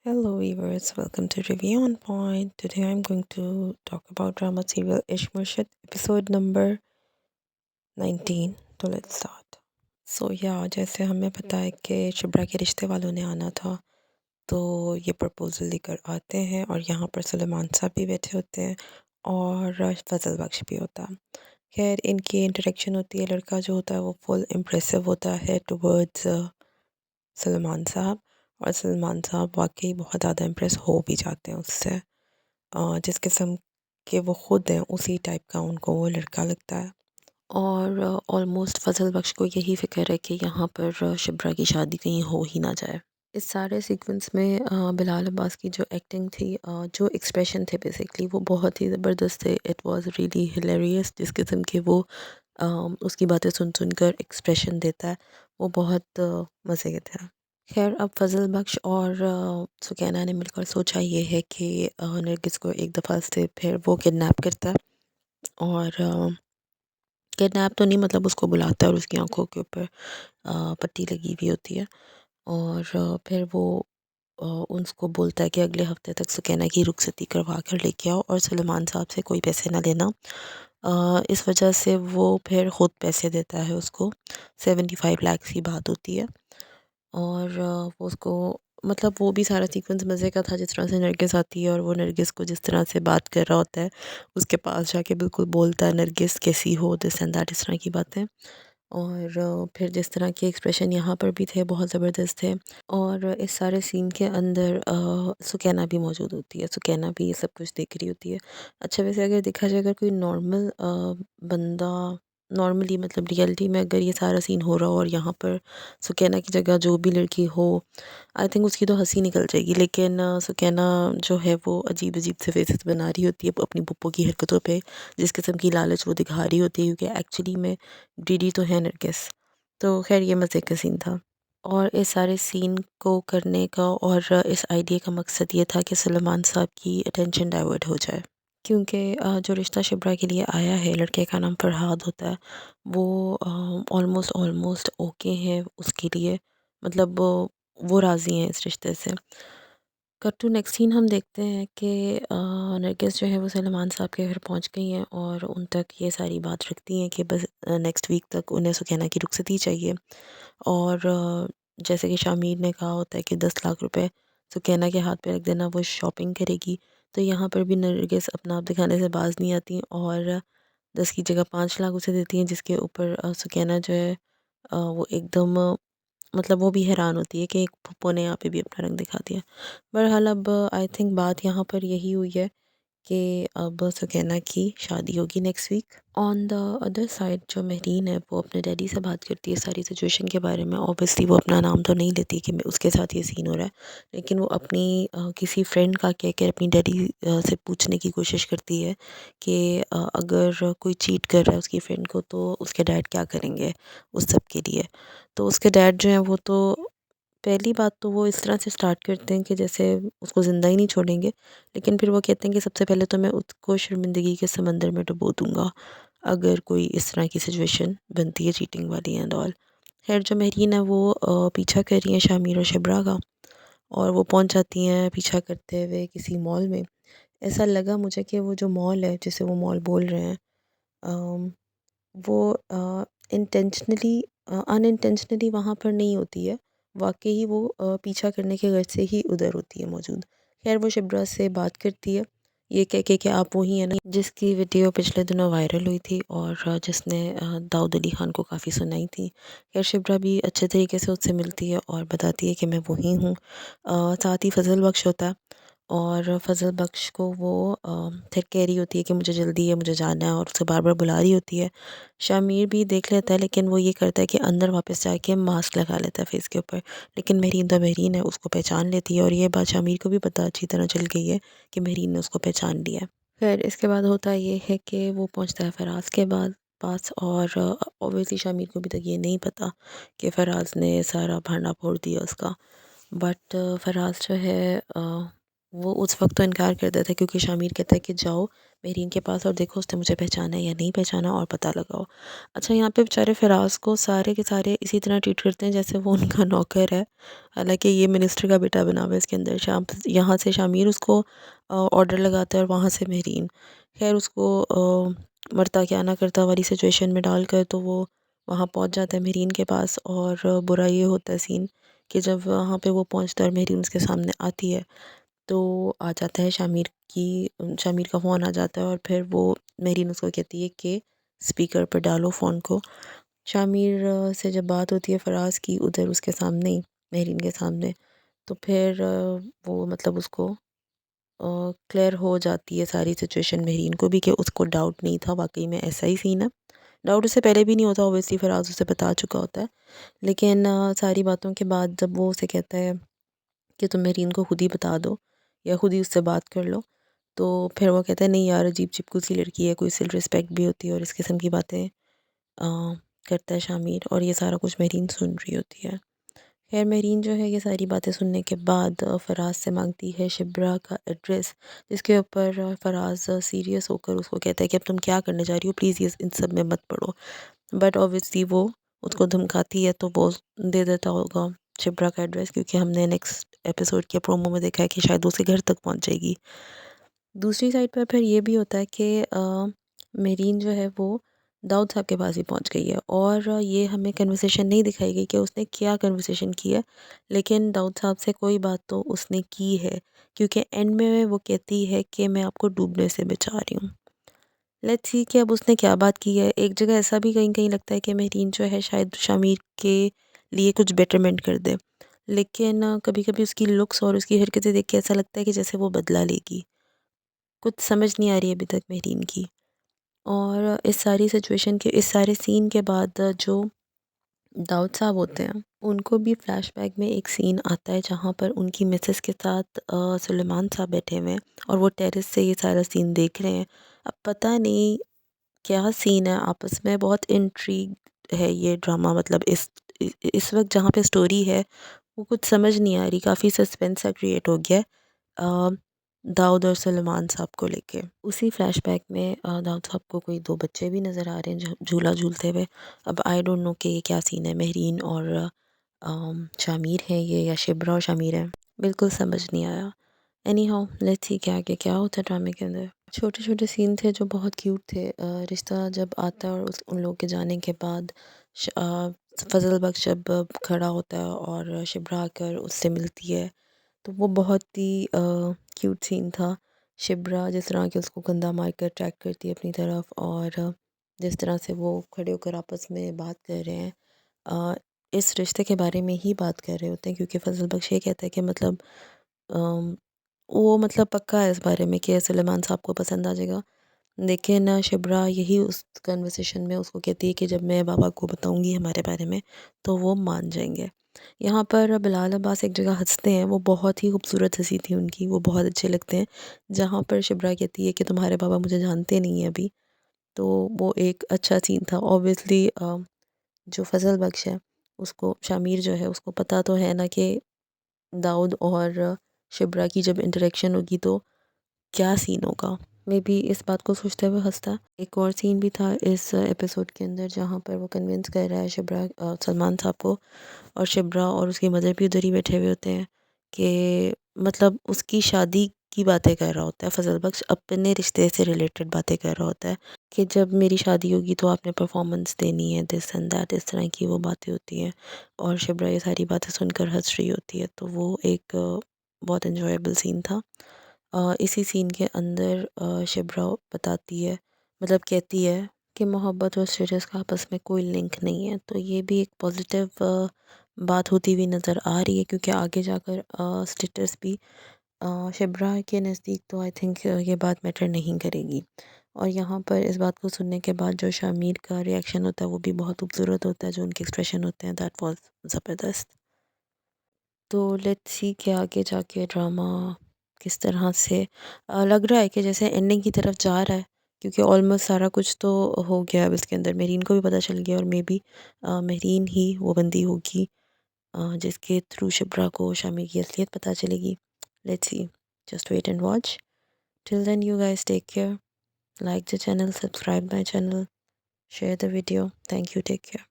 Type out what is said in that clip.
Hello viewers, welcome to Review on Point. Today I'm going to talk about drama serial Ishq Murshid episode number 19. So let's start. जैसे हमें पता है कि शिब्रा के रिश्ते वालों ने आना था, तो ये प्रपोज़ल लेकर आते हैं और यहाँ पर सुलेमान साहब भी बैठे होते हैं और फजल बख्श भी होता है। खैर इनकी इंटरेक्शन होती है, लड़का जो होता है वो फुल इम्प्रेसिव होता है टुवर्ड्स सलमान साहब, और सलमान साहब वाकई बहुत ज़्यादा इम्प्रेस हो भी जाते हैं उससे। जिस किस्म के वो ख़ुद हैं उसी टाइप का उनको वो लड़का लगता है। और ऑलमोस्ट फजल बख्श को यही फ़िक्र है कि यहाँ पर शिब्रा की शादी कहीं हो ही ना जाए। इस सारे सीक्वेंस में बिलाल अब्बास की जो एक्टिंग थी, जो एक्सप्रेशन थे बेसिकली वो बहुत ही ज़बरदस्त थे। It was really hilarious. जिस किस्म के वो उसकी बातें सुन सुन कर एक्सप्रेशन देता है वो बहुत मज़े के थे। खैर अब फजल बख्श और सुकैना ने मिलकर सोचा ये है कि नरगिस को एक दफ़ा से फिर वो किडनैप करता है और किडनैप तो नहीं, मतलब उसको बुलाता है और उसकी आंखों के ऊपर पट्टी लगी हुई होती है और फिर वो उनको बोलता है कि अगले हफ्ते तक सुकैना की रुखसती करवा कर लेके आओ और सलमान साहब से कोई पैसे ना लेना। इस वजह से वो फिर ख़ुद पैसे देता है उसको। 75 लाख की बात होती है और वो उसको, मतलब वो भी सारा सीक्वेंस मज़े का था। जिस तरह से नरगिस आती है और वो नरगिस को जिस तरह से बात कर रहा होता है, उसके पास जाके बिल्कुल बोलता है नरगिस कैसी हो, दिस एंड दैट, इस तरह की बातें। और फिर जिस तरह के एक्सप्रेशन यहाँ पर भी थे बहुत ज़बरदस्त थे। और इस सारे सीन के अंदर सुकैना भी मौजूद होती है। सुकैना भी ये सब कुछ देख रही होती है। अच्छा वैसे अगर देखा जाए, अगर कोई नॉर्मल बंदा नॉर्मली, मतलब रियलिटी में अगर ये सारा सीन हो रहा हो और यहाँ पर सुकैना की जगह जो भी लड़की हो, आई थिंक उसकी तो हंसी निकल जाएगी। लेकिन सुकैना जो है वो अजीब अजीब से फेसेस बना रही होती है अपनी पप्पो की हरकतों पे, जिस किस्म की लालच वो दिखा रही होती है, क्योंकि एक्चुअली में ग्रीडी तो है नरगिस। तो खैर ये मज़े का सीन था। और इस सारे सीन को करने का और इस आइडिया का मकसद ये था कि सलमान साहब की अटेंशन डाइवर्ट हो जाए, क्योंकि जो रिश्ता शिब्रा के लिए आया है, लड़के का नाम फरहाद होता है, वो ऑलमोस्ट ऑलमोस्ट ओके हैं उसके लिए, मतलब वो राज़ी हैं इस रिश्ते से। कट टू नेक्स्ट सीन हम देखते हैं कि नरगिस जो है वो सलमान साहब के घर पहुंच गई हैं और उन तक ये सारी बात रखती हैं कि बस नेक्स्ट वीक तक उन्हें सुकैना की रुखसती चाहिए। और जैसे कि शामिर ने कहा होता है कि 10 लाख रुपए सुकैना के हाथ पे रख देना, वो शॉपिंग करेगी। तो यहाँ पर भी नरगिस अपना आप दिखाने से बाज नहीं आती और 10 की जगह 5 लाख उसे देती हैं, जिसके ऊपर सुकैना जो है वो एकदम मतलब वो भी हैरान होती है कि एक फुप्पो ने यहाँ पे भी अपना रंग दिखा दिया। बहरहाल अब आई थिंक बात यहाँ पर यही हुई है कि अब सुकैना की शादी होगी next week. On the other side जो महरीन है वो अपने डैडी से बात करती है सारी सिचुएशन के बारे में। ऑब्वियसली वो अपना नाम तो नहीं लेती कि उसके साथ ये सीन हो रहा है, लेकिन वो अपनी किसी फ्रेंड का कह कर अपनी डैडी से पूछने की कोशिश करती है कि अगर कोई चीट कर रहा है उसकी फ्रेंड को तो उसके डैड क्या करेंगे उस सब के लिए। तो उसके डैड जो हैं वो तो, पहली बात तो वो इस तरह से स्टार्ट करते हैं कि जैसे उसको ज़िंदा ही नहीं छोड़ेंगे, लेकिन फिर वो कहते हैं कि सबसे पहले तो मैं उसको शर्मिंदगी के समंदर में डुबो दूंगा अगर कोई इस तरह की सिचुएशन बनती है चीटिंग वाली एंड ऑल। खैर जो महरीन है वो पीछा कर रही हैं शामिर और शिब्रा का, और वो पहुंच जाती हैं पीछा करते हुए किसी मॉल में। ऐसा लगा मुझे कि वो जो मॉल है जिसे वो मॉल बोल रहे हैं, अम, वो इंटेंशनली अनइंटेंशनली वहाँ पर नहीं होती है। वाकई ही वो पीछा करने के गर्ज से ही उधर होती है मौजूद। खैर वो शिब्रा से बात करती है ये कह के कि आप वही हैं ना जिसकी वीडियो पिछले दिनों वायरल हुई थी और जिसने दाऊद अली खान को काफ़ी सुनाई थी। खैर शिब्रा भी अच्छे तरीके से उससे मिलती है और बताती है कि मैं वही हूँ। साथ ही फजल बख्श होता है और फजल बख्श को वो फिर कह रही होती है कि मुझे जल्दी है, मुझे जाना है, और उसे बार बार बुला रही होती है। शामिर भी देख लेता है, लेकिन वो ये करता है कि अंदर वापस जाके मास्क लगा लेता है फेस के ऊपर। लेकिन महरीन तो महरीन है, उसको पहचान लेती है और ये बात शामिर को भी पता अच्छी तरह चल गई है कि महरीन ने उसको पहचान लिया है। फिर इसके बाद होता ये है कि वो पहुंचता है फराज के बाद पास, और ऑब्वियसली शामिर को भी तक ये नहीं पता कि फराज ने सारा भांडा फोड़ दिया उसका। बट फराज जो है वो उस वक्त तो इनकार कर देता है, क्योंकि शामिर कहता है कि जाओ मेरीन के पास और देखो उसने मुझे पहचाना है या नहीं पहचाना और पता लगाओ। अच्छा यहाँ पे बेचारे फ़राज़ को सारे के सारे इसी तरह ट्रीट करते हैं जैसे वो उनका नौकर है। हालांकि ये मिनिस्टर का बेटा बना हुआ है इसके अंदर। यहाँ से शामिर उसको ऑर्डर लगाता है और वहाँ से मेरीन। खैर उसको मरता क्या ना करता वाली सिचुएशन में डालकर तो वो वहाँ पहुँच जाता है मेरीन के पास। और बुरा ये होता है सीन कि जब वहाँ पे वो पहुँचता है और मेरीन उसके सामने आती है तो आ जाता है शामिर का फ़ोन आ जाता है और फिर वो मेरीन उसको कहती है कि स्पीकर पर डालो फ़ोन को। शामिर से जब बात होती है फ़राज़ की उधर उसके सामने ही, मेरीन के सामने, तो फिर वो मतलब उसको क्लियर हो जाती है सारी सिचुएशन मेरीन को भी कि उसको डाउट नहीं था, वाकई में ऐसा ही सीन है। डाउट उससे पहले भी नहीं होता, ऑब्वियसली फ़राज़ उसे बता चुका होता है। लेकिन सारी बातों के बाद जब वो उसे कहता है कि तुम मेरीन को खुद ही बता दो या खुद ही उससे बात कर लो, तो फिर वो कहता है नहीं यार अजीब चिपकू सी लड़की है, कोई सिर्फ रिस्पेक्ट भी होती है और इस किस्म की बातें करता है शामिर। और ये सारा कुछ मेरीन सुन रही होती है। खैर मेरीन जो है ये सारी बातें सुनने के बाद फ़राज़ से मांगती है शिब्रा का एड्रेस, जिसके ऊपर फ़राज़ सीरियस होकर उसको कहता है कि अब तुम क्या करने जा रही हो, प्लीज़ ये इन सब में मत पड़ो। बट ऑब्वियसली वो उसको धमकाती है तो वो दे देता होगा शिप्रा का एड्रेस, क्योंकि हमने नेक्स्ट एपिसोड के प्रोमो में देखा है कि शायद उसे घर तक पहुंच जाएगी। दूसरी साइड पर फिर ये भी होता है कि मेरीन जो है वो दाऊद साहब के पास ही पहुंच गई है और ये हमें कन्वर्सेशन नहीं दिखाई गई कि उसने क्या कन्वर्सेशन की है, लेकिन दाऊद साहब से कोई बात तो उसने की है, क्योंकि एंड में वो कहती है कि मैं आपको डूबने से बचा रही हूँ। लेट्स सी कि अब उसने क्या बात की है। एक जगह ऐसा भी कहीं कहीं लगता है कि मेहरीन जो है शायद शामिर के लिए कुछ बेटरमेंट कर दे, लेकिन कभी कभी उसकी लुक्स और उसकी हरकतें देख के ऐसा लगता है कि जैसे वो बदला लेगी। कुछ समझ नहीं आ रही अभी तक मेहरीन की। और इस सारी सिचुएशन के, इस सारे सीन के बाद जो दाऊद साहब होते हैं उनको भी फ्लैशबैक में एक सीन आता है जहाँ पर उनकी मिसेस के साथ सुलेमान साहब बैठे हुए हैं और वो टेरेस से ये सारा सीन देख रहे हैं। अब पता नहीं क्या सीन है आपस में, बहुत इंट्रीग है ये ड्रामा। मतलब इस वक्त जहाँ पे स्टोरी है वो कुछ समझ नहीं आ रही, काफ़ी सस्पेंस सा क्रिएट हो गया है दाऊद और सलमान साहब को लेके। उसी फ्लैशबैक में दाऊद साहब को कोई दो बच्चे भी नज़र आ रहे हैं झूला झूलते हुए। अब आई डोंट नो कि ये क्या सीन है, मेहरीन और शामिर हैं ये या शिब्रा और शामिर हैं, बिल्कुल समझ नहीं आया। एनी हाउ लेट्स सी कि आगे क्या होता है ड्रामे के अंदर। छोटे छोटे सीन थे जो बहुत क्यूट थे। रिश्ता जब आता है और उन लोगों के जाने के बाद फजल बख्श जब खड़ा होता है और शिब्रा आकर उससे मिलती है तो वो बहुत ही क्यूट सीन था। शिब्रा जिस तरह के उसको कंधा मार कर ट्रैक करती है अपनी तरफ, और जिस तरह से वो खड़े होकर आपस में बात कर रहे हैं, अ, इस रिश्ते के बारे में ही बात कर रहे होते हैं, क्योंकि फजल बख्श ये कहता है कि मतलब वो मतलब पक्का है इस बारे में कि सलेमान साहब को पसंद आ जाएगा। लेकिन शिब्रा यही उस कन्वर्सेशन में उसको कहती है कि जब मैं बाबा को बताऊंगी हमारे बारे में तो वो मान जाएंगे। यहाँ पर बिलाल अब्बास एक जगह हंसते हैं, वो बहुत ही खूबसूरत हंसी थी उनकी, वो बहुत अच्छे लगते हैं। जहाँ पर शिब्रा कहती है कि तुम्हारे बाबा मुझे जानते नहीं हैं अभी, तो वो एक अच्छा सीन था। ऑब्वियसली जो फजल बख्श है उसको, शामिर जो है उसको पता तो है ना कि दाऊद और शिब्रा की जब इंटरेक्शन होगी तो क्या सीन होगा। मे बी इस बात को सोचते हुए हंसता। एक और सीन भी था इस एपिसोड के अंदर जहाँ पर वो कन्विंस कर रहा है शिब्रा सलमान साहब को, और शिब्रा और उसकी मदर भी उधर ही बैठे हुए होते हैं कि मतलब उसकी शादी की बातें कर रहा होता है फजल बख्श, अपने रिश्ते से रिलेटेड बातें कर रहा होता है कि जब मेरी शादी होगी तो आपने परफॉर्मेंस देनी है, दिस एंड दैट, इस तरह की वो बातें होती हैं। और शिब्रा ये सारी बातें सुनकर हंस रही होती है, तो वो एक बहुत इन्जॉयबल सीन था। इसी सीन के अंदर शिब्रा बताती है, मतलब कहती है कि मोहब्बत और स्टेटस का आपस में कोई लिंक नहीं है। तो ये भी एक पॉजिटिव बात होती हुई नज़र आ रही है, क्योंकि आगे जाकर स्टेटस भी शिब्रा के नज़दीक तो आई थिंक ये बात मैटर नहीं करेगी। और यहाँ पर इस बात को सुनने के बाद जो शामिर का रिएक्शन होता है वो भी बहुत खूबसूरत होता है, जो उनके एक्सप्रेशन होते हैं, दैट वाज ज़बरदस्त। तो लेट्स सी कि आगे जाके ड्रामा किस तरह से लग रहा है कि जैसे एंडिंग की तरफ जा रहा है, क्योंकि ऑलमोस्ट सारा कुछ तो हो गया है अब इसके अंदर। मेरीन को भी पता चल गया और मे बी मेरीन ही वो बंदी होगी जिसके थ्रू शिप्रा को शामिर की असलियत पता चलेगी। Let's see, just wait and watch. Till then you guys take care. Like the channel, subscribe my channel, share the video. Thank you. Take care.